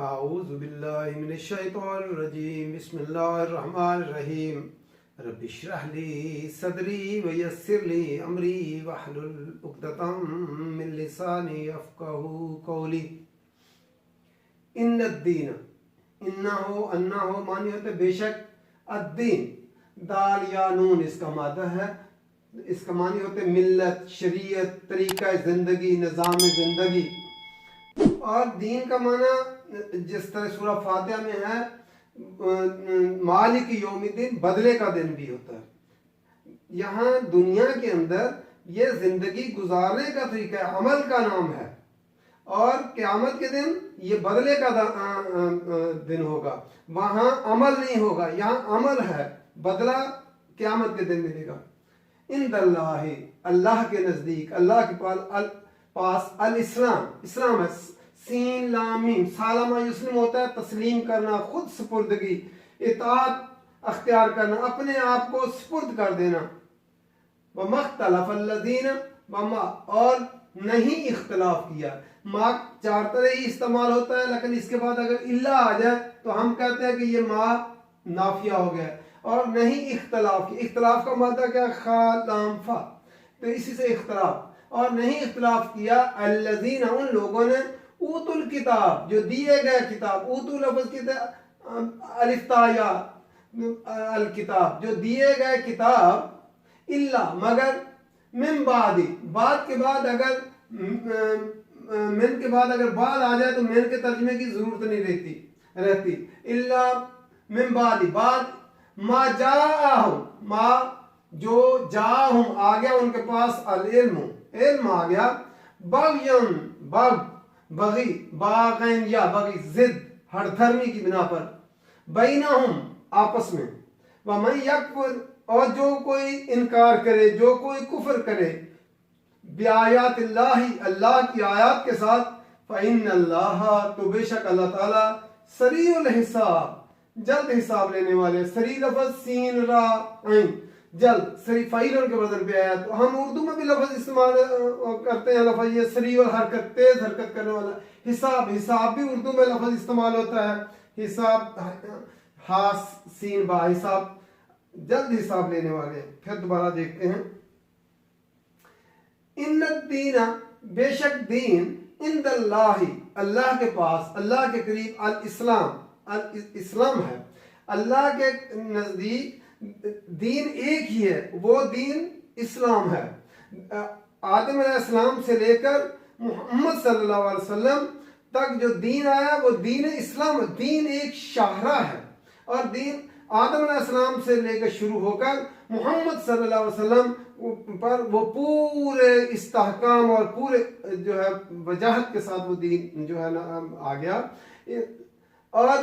اعوذ باللہ من الشیطان الرجیم بسم اللہ الرحمن الرحیم رب اشرح لی صدری ویسر لی امری واحلل عقدۃ من لسانی یفقہوا قولی ان الدین انہو معنی ہوتے بے شک الدین دال یا نون اس کا مادہ ہے، اس کا معنی ہوتے ملت، شریعت، طریقہ زندگی، نظام زندگی۔ اور دین کا معنی جس طرح سورہ فاتحہ میں ہے مالک یوم الدین، بدلے کا دن بھی ہوتا ہے۔ یہاں دنیا کے اندر یہ زندگی گزارنے کا طریقہ ہے، عمل کا نام ہے، اور قیامت کے دن یہ بدلے کا دن ہوگا۔ وہاں عمل نہیں ہوگا، یہاں عمل ہے، بدلہ قیامت کے دن ملے گا۔ عند اللہ، اللہ کے نزدیک، اللہ کے پاس الاسلام، اسلام ہے، سین لام میم، سالمہ یسلم ہوتا ہے تسلیم کرنا، خود سپردگی، اطاعت اختیار کرنا، اپنے آپ کو سپرد کر دینا۔ وَمَا اخْتَلَفَ الَّذِينَ، اور نہیں اختلاف کیا۔ ما چار طرح ہی استعمال ہوتا ہے، لیکن اس کے بعد اگر اللہ آ جائے تو ہم کہتے ہیں کہ یہ ما نافیہ ہو گیا۔ اور نہیں اختلاف کی، اختلاف کا مادہ کیا؟ خا لام فا، تو اسی سے اختلاف۔ اور نہیں اختلاف کیا الذین، ان لوگوں نے اوتوا الکتاب، جو دیے گئے کتاب، اوتوا لفظ کتاب الف تا یا الکتاب، جو دیے گئے کتاب، الا مگر، من بعد، بعد کے بعد اگر من کے بعد اگر بعد آ جائے تو من کے ترجمے کی ضرورت نہیں رہتی۔ الا من بعد، بعد ما جاءہم، ما جو جاءہم آ گیا ان کے پاس، العلم، علم آ گیا، بغیم، بغی، باغین یا بغی، ضد، ہر دھرمی کی بنا پر، بینہم، آپس میں، ومن یکفر، اور جو کوئی انکار کرے، جو کوئی کفر کرے، بآیات اللہ، اللہ کی آیات کے ساتھ، فإن اللہ، تو بے شک اللہ تعالیٰ، سریع الحساب، جلد حساب لینے والے۔ سریع لفظ سین را عین، جلد، سریع فعیل کے وزن پہ آیا۔ تو ہم اردو میں بھی لفظ استعمال کرتے ہیں، لفظ یہ سریع الحرکت، تیز حرکت کرنے والا۔ حساب، حساب بھی اردو میں لفظ استعمال ہوتا ہے، حساب، ہاس سین با، حساب، جلد حساب لینے والے۔ پھر دوبارہ دیکھتے ہیں، ان الدین، بے شک دین، عند اللہ، اللہ کے پاس، اللہ کے قریب، الاسلام، اسلام ہے۔ اللہ کے نزدیک دین ایک ہی ہے، وہ دین اسلام ہے۔ آدم علیہ السلام سے لے کر محمد صلی اللہ علیہ وسلم تک جو دین آیا وہ دین اسلام ہے۔ دین ایک شاہراہ ہے، اور دین آدم علیہ السلام سے لے کر شروع ہو کر محمد صلی اللہ علیہ وسلم پر وہ پورے استحکام اور پورے جو ہے وجاہت کے ساتھ وہ دین جو ہے آ گیا۔ اور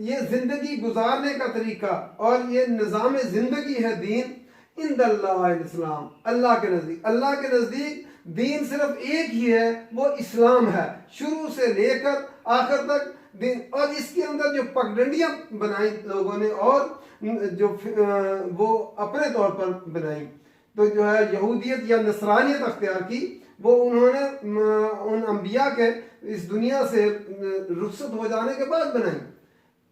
یہ زندگی گزارنے کا طریقہ اور یہ نظام زندگی ہے دین، عند اللہ الاسلام، اللہ کے نزدیک۔ اللہ کے نزدیک دین صرف ایک ہی ہے، وہ اسلام ہے، شروع سے لے کر آخر تک دین۔ اور اس کے اندر جو پگڈنڈیاں بنائی لوگوں نے، اور جو وہ اپنے طور پر بنائی، تو جو ہے یہودیت یا نصرانیت اختیار کی، وہ انہوں نے ان انبیاء کے اس دنیا سے رخصت ہو جانے کے بعد بنائی۔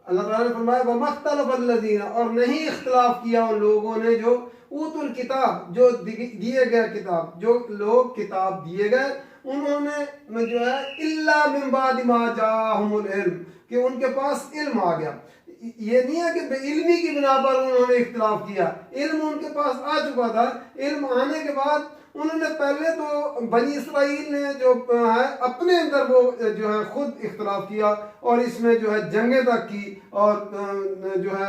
اللہ تعالیٰ نے فرمایا وَمَا اخْتَلَفَ الَّذِينَ، اور نہیں اختلاف کیا ان لوگوں نے جو اوتوا الکتاب، جو دیے گئے کتاب، جو لوگ کتاب دیے گئے، انہوں نے جو ہے الا من بعد ما جاءہم العلم، کہ ان کے پاس علم آ گیا۔ یہ نہیں ہے کہ بے علمی کی بنا پر انہوں نے اختلاف کیا، علم ان کے پاس آ چکا تھا۔ علم آنے کے بعد انہوں نے پہلے تو بنی اسرائیل نے جو ہے اپنے اندر وہ جو ہے خود اختلاف کیا، اور اس میں جو ہے جنگیں تک کی، اور جو ہے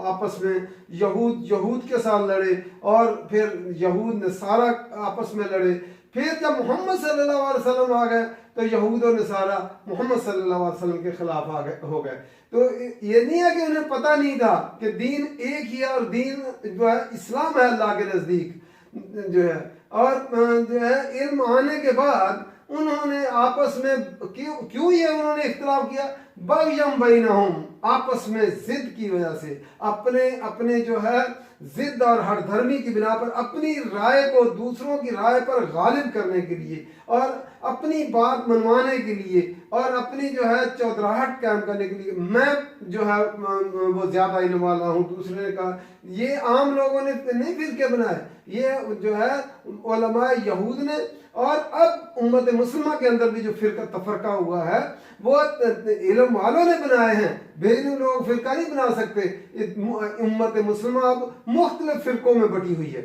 آپس میں یہود کے ساتھ لڑے، اور پھر یہود نصارہ آپس میں لڑے۔ پھر جب محمد صلی اللہ علیہ وسلم آ گئے تو یہود و نصارہ محمد صلی اللہ علیہ وسلم کے خلاف ہو گئے۔ تو یہ نہیں ہے کہ انہیں پتہ نہیں تھا کہ دین ایک ہی ہے، اور دین جو ہے اسلام ہے اللہ کے نزدیک جو ہے۔ اور جو ہے علم آنے کے بعد उन्होंने आपस में क्यों ये उन्होंने इख्तिलाफ किया? बग़यम बैनहुम, आपस में जिद की वजह से, अपने जो है जिद और हठधर्मी की बिना पर अपनी राय को दूसरों की राय पर गालिब करने के लिए और अपनी बात मनवाने के लिए और अपनी जो है चौधराहट कायम करने के लिए, मैं जो है वो ज़्यादा इल्म वाला हूँ दूसरे ने कहा, ये आम लोगों ने नहीं फिरके बनाए, ये जो है उलमाए यहूद ने और अब उम्मत मुस्लिमा के अंदर भी जो फिरका तफरका हुआ है वो इल्म वालों ने बनाए हैं। बेइल्म लोग फिरका नहीं बना सकते। उम्मत मुस्लिमा अब मुख्तलिफ फिरकों में बटी हुई है।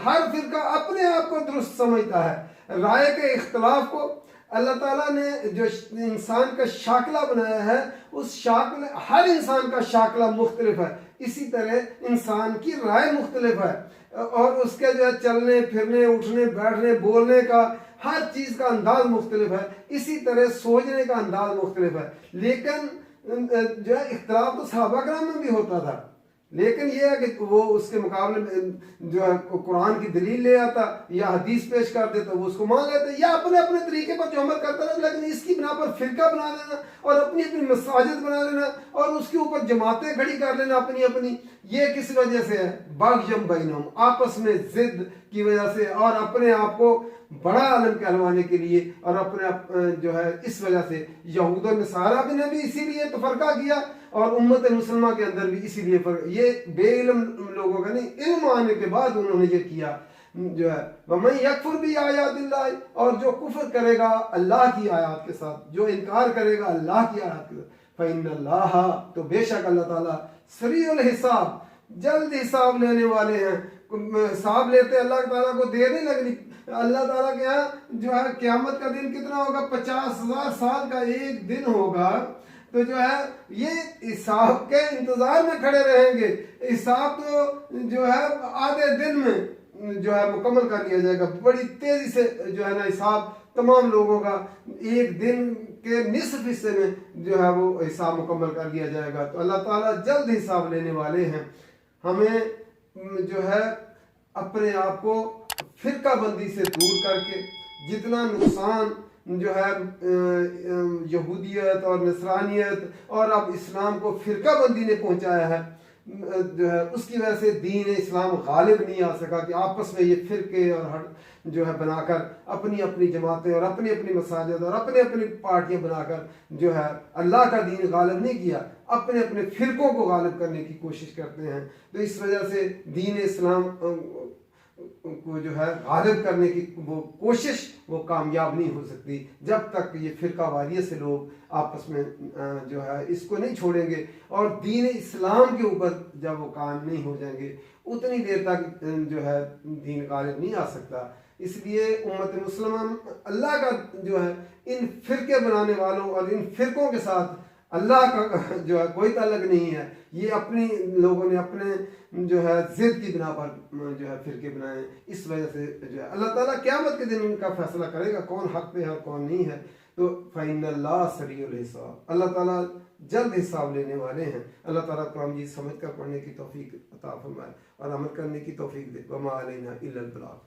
हर फिरका अपने आप को दुरुस्त समझता है। राय के इख्तलाफ को अल्लाह ताला ने जो इंसान का शाकला बनाया है, उस शाकले, हर इंसान का शाकला मुख्तलिफ है, इसी तरह इंसान की राय मुख्तलिफ है और उसके जो है चलने फिरने उठने बैठने बोलने का हर चीज़ का अंदाज मुख्तलिफ है, इसी तरह सोचने का अंदाज मुख्तलिफ है। लेकिन जो है इख्तलाफ तो सहाबा कराम में भी होता था, लेकिन यह है कि वो उसके मुकाबले में जो है कुरान की दलील ले आता या हदीस पेश कर देता, वो उसको मान लेते या अपने अपने तरीके पर जो अमल करता रहे। लेकिन इसकी बिना पर फिरका बना लेना और अपनी अपनी मसाजिद बना लेना और उसके ऊपर जमातें खड़ी कर लेना अपनी अपनी, ये किस वजह से है? बग़यम बैनहुम, आपस में जिद की वजह से और अपने आप को बड़ा आलम कहलवाने के लिए और अपने जो है इस वजह से यहूद और नसारा ने भी इसीलिए तफरका किया और उम्मत मुसलमान के अंदर भी इसीलिए ये बेइल्म लोगों का नहीं, इल्म आने के बाद उन्होंने ये किया जो है वमन यकफुर भी आयातिल्लाह, और जो कुफ्र करेगा अल्लाह की आयत के साथ, जो इनकार करेगा अल्लाह की आयत के साथ, फ़इन्नल्लाह, तो बेशक अल्लाह ताला सरीउल हिसाब, जल्द हिसाब लेने वाले हैं। हिसाब लेते अल्लाह ताला को देर नहीं लगनी। अल्लाह ताला के यहाँ जो है क़यामत का दिन कितना होगा? 50,000 साल का एक दिन होगा। तो जो है ये हिसाब के इंतजार में खड़े रहेंगे। हिसाब तो जो है आधे दिन में जो है मुकम्मल कर लिया जाएगा, बड़ी तेजी से जो है ना हिसाब तमाम लोगों का एक दिन के निसफ हिस्से में जो है वो हिसाब मुकम्मल कर लिया जाएगा। तो अल्लाह ताला जल्द हिसाब लेने वाले हैं। हमें जो है अपने आप को फिरका बंदी से दूर करके जितना नुकसान जो है यहूदियत और नसरानियत और अब इस्लाम को फिरका बंदी ने पहुंचाया है, जो है उसकी वजह से दीन इस्लाम गालिब नहीं आ सका कि आपस में ये फिरके और हट जो है बनाकर अपनी अपनी जमातें और अपनी अपनी मसाजिद और अपनी अपनी पार्टियां बनाकर जो है अल्लाह का दीन गालिब नहीं किया, अपने अपने फिरकों को गालिब करने की कोशिश करते हैं। तो इस वजह से दीन इस्लाम को जो है गालिब करने की वो कोशिश वो कामयाब नहीं हो सकती जब तक ये फिरका वारियत से लोग आपस में जो है इसको नहीं छोड़ेंगे और दीन इस्लाम के ऊपर जब वो कायम नहीं हो जाएंगे उतनी देर तक जो है दीन गालिब नहीं आ सकता। इसलिए उम्मत मुसलमान अल्लाह का जो है इन फिरके बनाने वालों और इन फिरकों के साथ अल्लाह का जो है कोई ताल्लुक नहीं है। ये अपनी लोगों ने अपने जो है जिद की बिना पर जो है फिरके बनाए। इस वजह से जो है अल्लाह ताला क़यामत के दिन इनका फैसला करेगा कौन हक पे है और कौन नहीं है। तो फ़इन्नल्लाह सरीउल हिसाब, अल्लाह ताला जल्द हिसाब लेने वाले हैं। अल्लाह ताला को हम ये समझ कर पढ़ने की तौफीक अता फरमाए और अमल करने की तौफीक दे। वमा अलैना इल्लल बलाग।